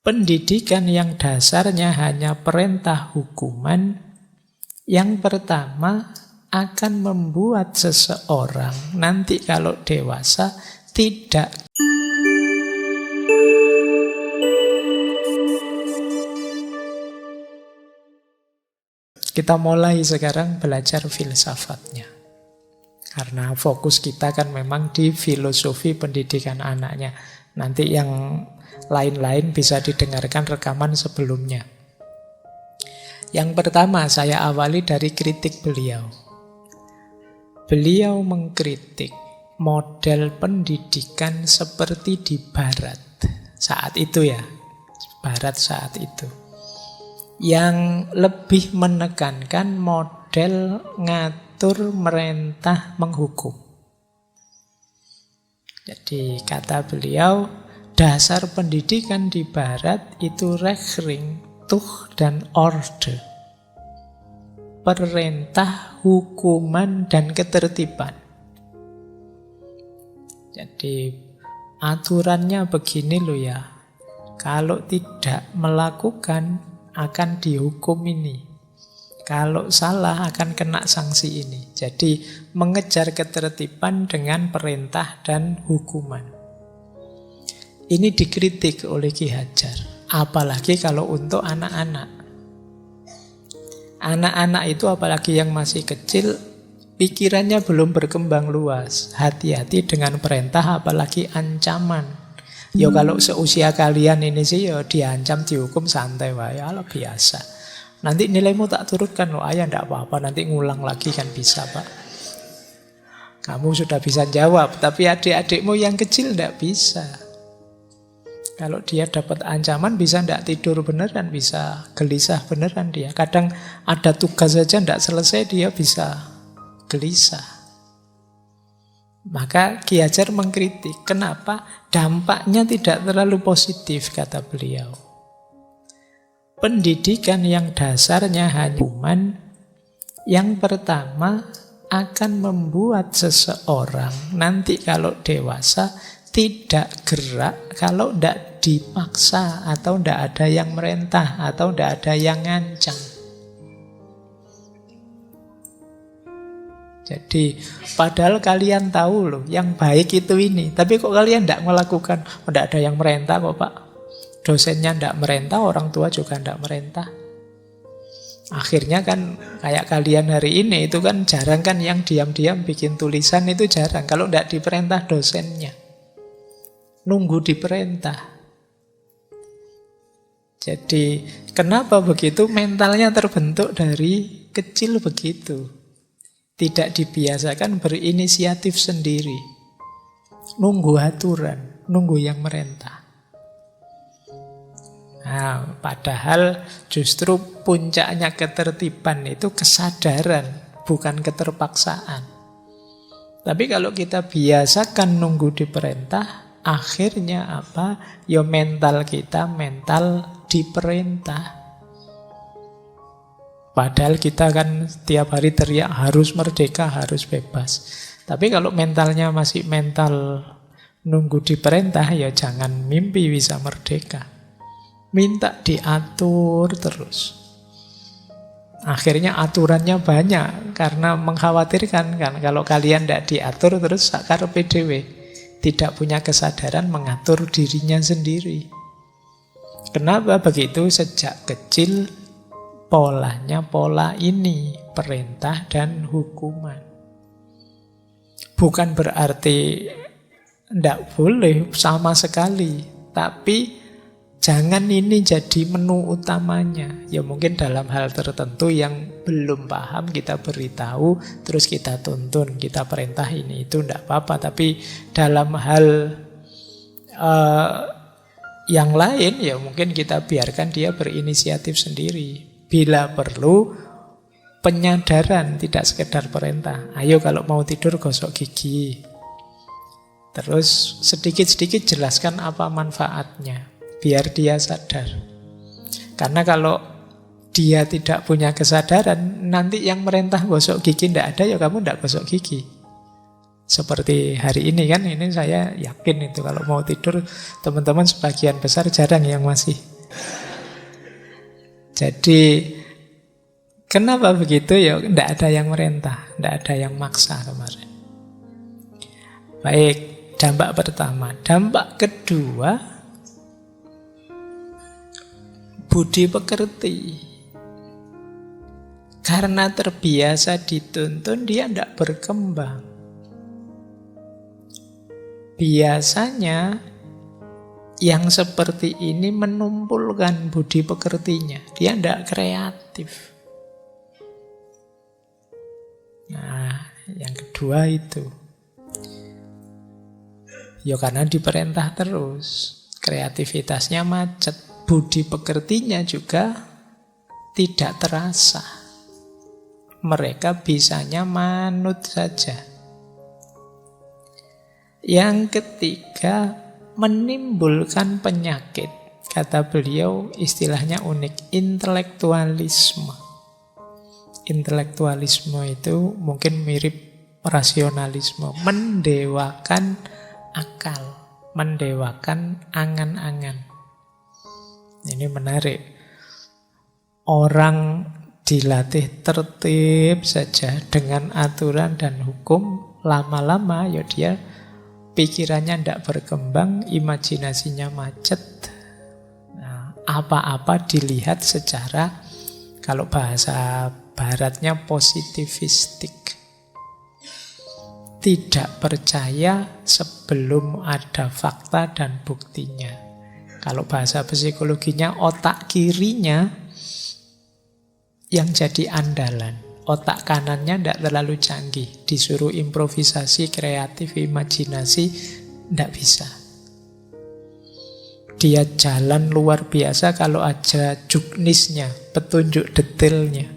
Pendidikan yang dasarnya hanya perintah hukuman, yang pertama akan membuat seseorang nanti kalau dewasa tidak. Kita mulai sekarang belajar filsafatnya. Karena fokus kita kan memang di filosofi pendidikan anaknya. Nanti yang lain-lain bisa didengarkan rekaman sebelumnya. Yang pertama saya awali dari kritik beliau. Beliau mengkritik model pendidikan seperti di Barat saat itu ya. Barat saat itu. Yang lebih menekankan model ngatur, merentah, menghukum. Jadi kata beliau, dasar pendidikan di Barat itu Rechtring, Tuch, dan Orde. Perintah, hukuman, dan ketertiban. Jadi aturannya begini loh ya. Kalau tidak melakukan akan dihukum ini. Kalau salah akan kena sanksi ini. Jadi mengejar ketertiban dengan perintah dan hukuman. Ini dikritik oleh Ki Hajar. Apalagi kalau untuk anak-anak. Anak-anak itu apalagi yang masih kecil, pikirannya belum berkembang luas. Hati-hati dengan perintah apalagi ancaman. Ya kalau seusia kalian ini sih ya diancam, dihukum santai wae, ala biasa. Nanti nilaimu tak turunkan loh ayah, ndak apa-apa, nanti ngulang lagi kan bisa Pak. Kamu sudah bisa jawab, tapi adik-adikmu yang kecil ndak bisa. Kalau dia dapat ancaman bisa ndak tidur beneran, bisa gelisah beneran dia. Kadang ada tugas saja ndak selesai dia bisa gelisah. Maka Ki Hajar mengkritik, kenapa dampaknya tidak terlalu positif, kata beliau. Pendidikan yang dasarnya hanya hukuman, yang pertama akan membuat seseorang nanti kalau dewasa tidak gerak kalau tidak dipaksa, atau tidak ada yang merentah, atau tidak ada yang ngancam. Jadi padahal kalian tahu loh yang baik itu ini, tapi kok kalian tidak melakukan? Tidak ada yang merentah kok Pak. Dosennya tidak merentah, orang tua juga tidak merentah. Akhirnya kan kayak kalian hari ini itu kan jarang kan yang diam-diam bikin tulisan, itu jarang. Kalau tidak diperintah dosennya, nunggu diperintah. Jadi kenapa begitu? Mentalnya terbentuk dari kecil begitu. Tidak dibiasakan berinisiatif sendiri. Nunggu aturan, nunggu yang merentah. Nah, padahal justru puncaknya ketertiban itu kesadaran, bukan keterpaksaan. Tapi kalau kita biasakan nunggu diperintah, akhirnya apa? Ya mental kita, mental diperintah. Padahal kita kan tiap hari teriak harus merdeka, harus bebas. Tapi kalau mentalnya masih mental nunggu diperintah, ya jangan mimpi bisa merdeka. Minta diatur terus. Akhirnya aturannya banyak karena mengkhawatirkan kan. Kalau kalian tidak diatur terus sakar PDW. Tidak punya kesadaran mengatur dirinya sendiri. Kenapa begitu? Sejak kecil polanya pola ini, perintah dan hukuman. Bukan berarti tidak boleh sama sekali, tapi jangan ini jadi menu utamanya. Ya mungkin dalam hal tertentu yang belum paham kita beritahu, terus kita tuntun, kita perintah ini itu tidak apa-apa. Tapi dalam hal yang lain ya mungkin kita biarkan dia berinisiatif sendiri. Bila perlu penyadaran, tidak sekedar perintah. Ayo kalau mau tidur gosok gigi. Terus sedikit-sedikit jelaskan apa manfaatnya, biar dia sadar. Karena kalau dia tidak punya kesadaran, nanti yang merintah gosok gigi tidak ada, ya kamu tidak gosok gigi. Seperti hari ini kan, ini saya yakin itu kalau mau tidur teman-teman sebagian besar jarang yang masih Jadi kenapa begitu? Ya tidak ada yang merintah, tidak ada yang maksa kemarin. Baik, dampak pertama. Dampak kedua, budi pekerti. Karena terbiasa dituntun, dia tidak berkembang. Biasanya yang seperti ini menumpulkan budi pekertinya. Dia tidak kreatif. Nah, yang kedua itu. Ya karena diperintah terus. Kreativitasnya macet. Budi pekertinya juga tidak terasa. Mereka bisanya manut saja. Yang ketiga, menimbulkan penyakit. Kata beliau, istilahnya unik, intelektualisme. Intelektualisme itu mungkin mirip rasionalisme, mendewakan akal, mendewakan angan-angan. Ini menarik. Orang dilatih tertib saja dengan aturan dan hukum, lama-lama ya dia pikirannya tidak berkembang, imajinasinya macet. Nah, apa-apa dilihat secara, kalau bahasa baratnya positivistik. Tidak percaya sebelum ada fakta dan buktinya. Kalau bahasa psikologinya, otak kirinya yang jadi andalan. Otak kanannya tidak terlalu canggih. Disuruh improvisasi, kreatif, imajinasi, tidak bisa. Dia jalan luar biasa kalau ada juknisnya, petunjuk detailnya.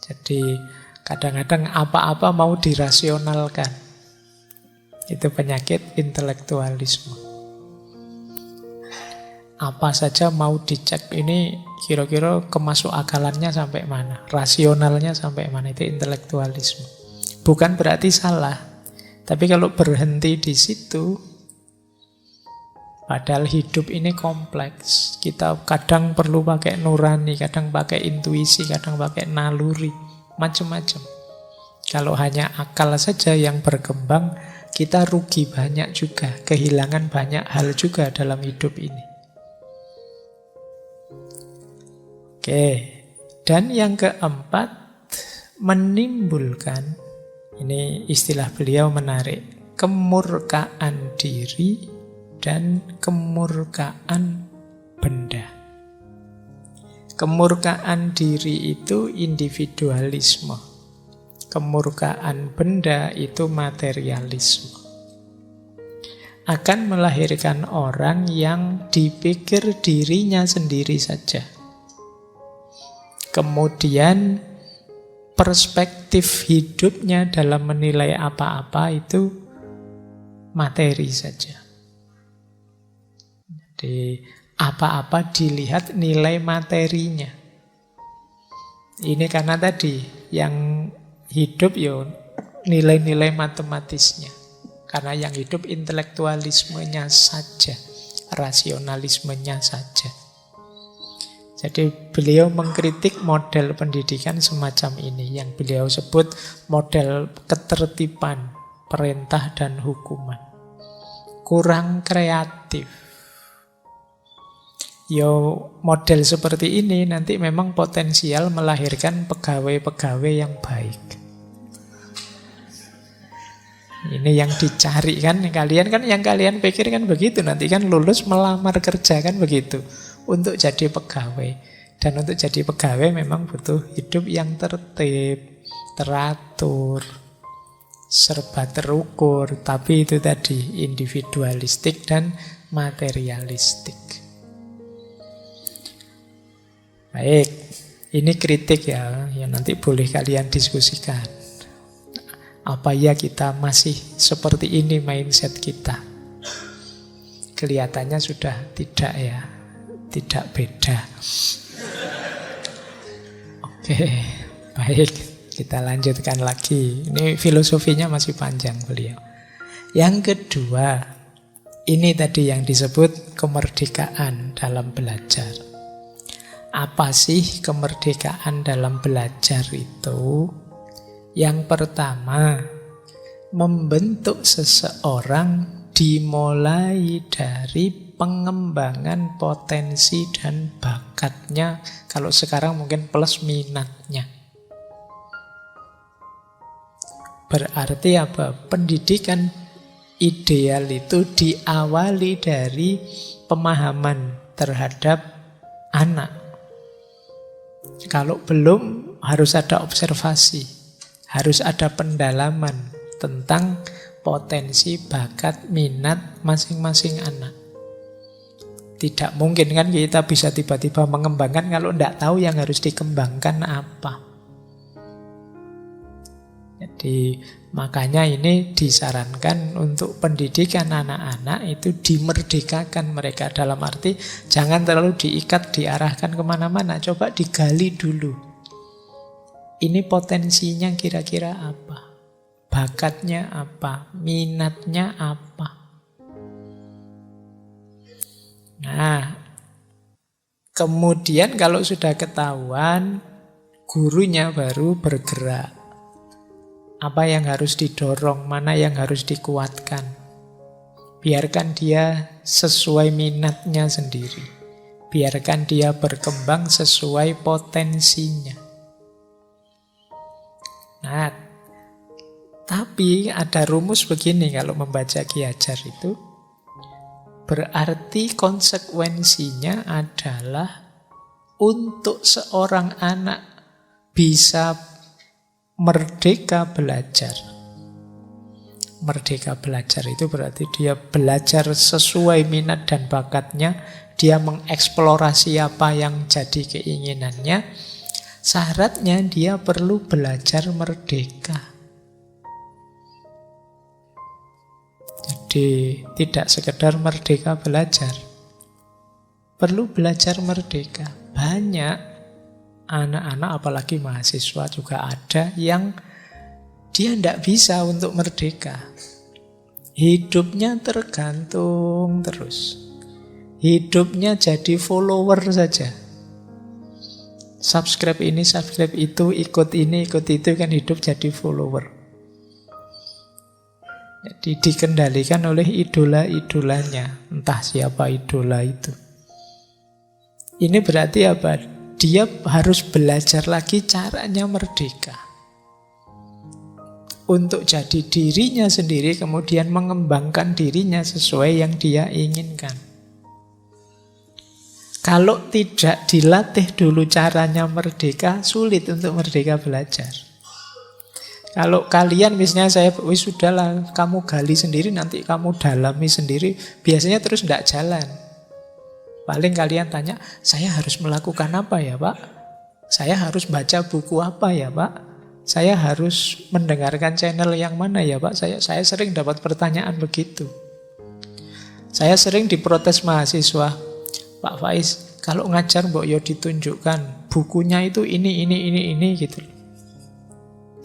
Jadi kadang-kadang apa-apa mau dirasionalkan. Itu penyakit intelektualisme. Apa saja mau dicek, ini kira-kira kemasuk akalannya sampai mana, rasionalnya sampai mana, itu intelektualisme. Bukan berarti salah, tapi kalau berhenti di situ, padahal hidup ini kompleks. Kita kadang perlu pakai nurani, kadang pakai intuisi, kadang pakai naluri, macam-macam. Kalau hanya akal saja yang berkembang, kita rugi banyak juga, kehilangan banyak hal juga dalam hidup ini. Oke, dan yang keempat, menimbulkan, ini istilah beliau menarik, kemurkaan diri dan kemurkaan benda. Kemurkaan diri itu individualisme, kemurkaan benda itu materialisme. Akan melahirkan orang yang dipikir dirinya sendiri saja. Kemudian perspektif hidupnya dalam menilai apa-apa itu materi saja. Jadi apa-apa dilihat nilai materinya. Ini karena tadi yang hidup ya nilai-nilai matematisnya. Karena yang hidup intelektualismenya saja, rasionalismenya saja. Jadi beliau mengkritik model pendidikan semacam ini yang beliau sebut model ketertiban, perintah dan hukuman. Kurang kreatif. Yo, model seperti ini nanti memang potensial melahirkan pegawai-pegawai yang baik. Ini yang dicari kan, kalian kan yang kalian pikir kan begitu, nanti kan lulus melamar kerja kan begitu. Untuk jadi pegawai. Dan untuk jadi pegawai memang butuh hidup yang tertib, teratur, serba terukur. Tapi itu tadi individualistik dan materialistik. Baik, ini kritik ya, yang nanti boleh kalian diskusikan. Apa ya kita masih seperti ini mindset kita? Kelihatannya sudah tidak ya. Tidak beda. Oke, baik. Kita lanjutkan lagi. Ini filosofinya masih panjang beliau. Yang kedua, Ini tadi yang disebut kemerdekaan dalam belajar. Apa sih kemerdekaan dalam belajar itu? Yang pertama, membentuk seseorang dimulai dari pengembangan potensi dan bakatnya. Kalau sekarang mungkin plus minatnya. Berarti apa? Pendidikan ideal itu diawali dari pemahaman terhadap anak. Kalau belum, harus ada observasi, harus ada pendalaman tentang potensi, bakat, minat masing-masing anak. Tidak mungkin kan kita bisa tiba-tiba mengembangkan kalau tidak tahu yang harus dikembangkan apa. Jadi makanya ini disarankan untuk pendidikan anak-anak itu dimerdekakan mereka. Dalam arti jangan terlalu diikat, diarahkan kemana-mana. Coba digali dulu. Ini potensinya kira-kira apa? Bakatnya apa? Minatnya apa? Nah, kemudian kalau sudah ketahuan, gurunya baru bergerak. Apa yang harus didorong, mana yang harus dikuatkan. Biarkan dia sesuai minatnya sendiri. Biarkan dia berkembang sesuai potensinya. Nah, tapi ada rumus begini kalau membaca Ki Hajar itu. Berarti konsekuensinya adalah untuk seorang anak bisa merdeka belajar. Merdeka belajar itu berarti dia belajar sesuai minat dan bakatnya. Dia mengeksplorasi apa yang jadi keinginannya. Syaratnya dia perlu belajar merdeka. Jadi tidak sekedar merdeka belajar, perlu belajar merdeka. Banyak anak-anak apalagi mahasiswa juga ada yang dia tidak bisa untuk merdeka. Hidupnya tergantung terus. Hidupnya jadi follower saja. Subscribe ini, subscribe itu, ikut ini, ikut itu, kan hidup jadi follower. Jadi dikendalikan oleh idola-idolanya. Entah siapa idola itu. Ini berarti apa? Dia harus belajar lagi caranya merdeka. Untuk jadi dirinya sendiri, kemudian mengembangkan dirinya sesuai yang dia inginkan. Kalau tidak dilatih dulu caranya merdeka, sulit untuk merdeka belajar. Kalau kalian misalnya sudahlah kamu gali sendiri, nanti kamu dalami sendiri, biasanya terus tidak jalan. Paling kalian tanya, saya harus melakukan apa ya Pak? Saya harus baca buku apa ya Pak? Saya harus mendengarkan channel yang mana ya Pak? Saya sering dapat pertanyaan begitu. Saya sering diprotes mahasiswa, Pak Faiz, kalau ngajar mbok yo ditunjukkan bukunya itu ini gitu.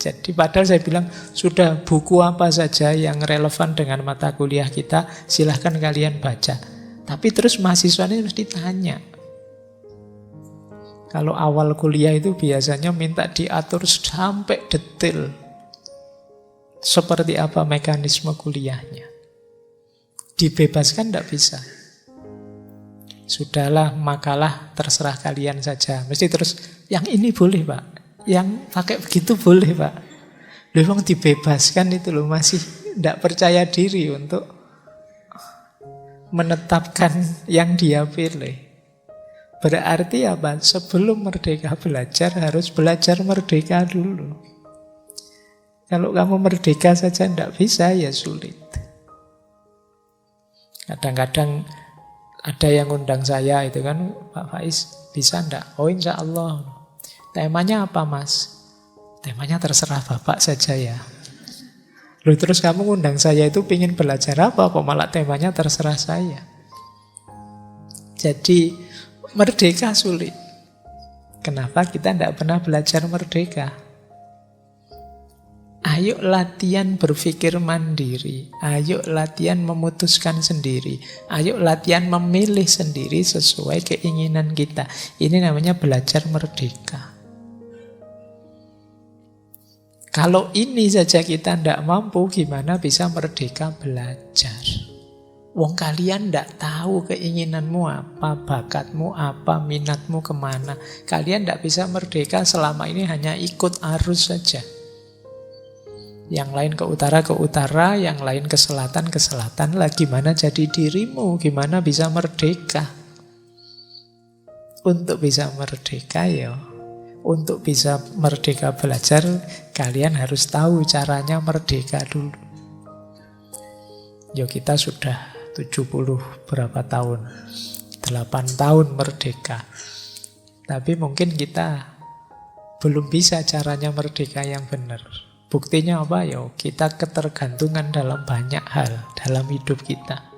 Jadi padahal saya bilang, sudah buku apa saja yang relevan dengan mata kuliah kita, silahkan kalian baca. Tapi terus mahasiswanya mesti tanya. Kalau awal kuliah itu biasanya minta diatur sampai detail. Seperti apa mekanisme kuliahnya. Dibebaskan tidak bisa. Sudahlah, makalah terserah kalian saja. Mesti terus, yang ini boleh Pak. Yang pakai begitu boleh Pak. Memang dibebaskan itu loh, masih tidak percaya diri untuk menetapkan yang dia pilih. Berarti apa? Sebelum merdeka belajar harus belajar merdeka dulu. Kalau kamu merdeka saja tidak bisa, ya sulit. Kadang-kadang ada yang undang saya itu kan, Pak Faiz bisa enggak? Oh insya Allah. Temanya apa Mas? Temanya terserah Bapak saja ya. Loh terus kamu ngundang saya itu pingin belajar apa? Kok malah temanya terserah saya? Jadi merdeka sulit. Kenapa kita tidak pernah belajar merdeka? Ayo latihan berpikir mandiri. Ayo latihan memutuskan sendiri. Ayo latihan memilih sendiri sesuai keinginan kita. Ini namanya belajar merdeka. Kalau ini saja kita tidak mampu, gimana bisa merdeka belajar? Wong kalian tidak tahu keinginanmu apa, bakatmu apa, minatmu kemana. Kalian tidak bisa merdeka selama ini hanya ikut arus saja. Yang lain ke utara, yang lain ke selatan lah. Gimana jadi dirimu? Gimana bisa merdeka? Untuk bisa merdeka ya, untuk bisa merdeka belajar, kalian harus tahu caranya merdeka dulu. Ya kita sudah 70 berapa tahun, 8 tahun merdeka. Tapi mungkin kita belum bisa caranya merdeka yang benar. Buktinya apa? Ya, kita ketergantungan dalam banyak hal dalam hidup kita.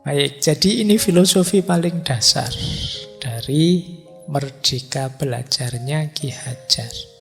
Baik, jadi ini filosofi paling dasar dari merdeka belajarnya Ki Hajar.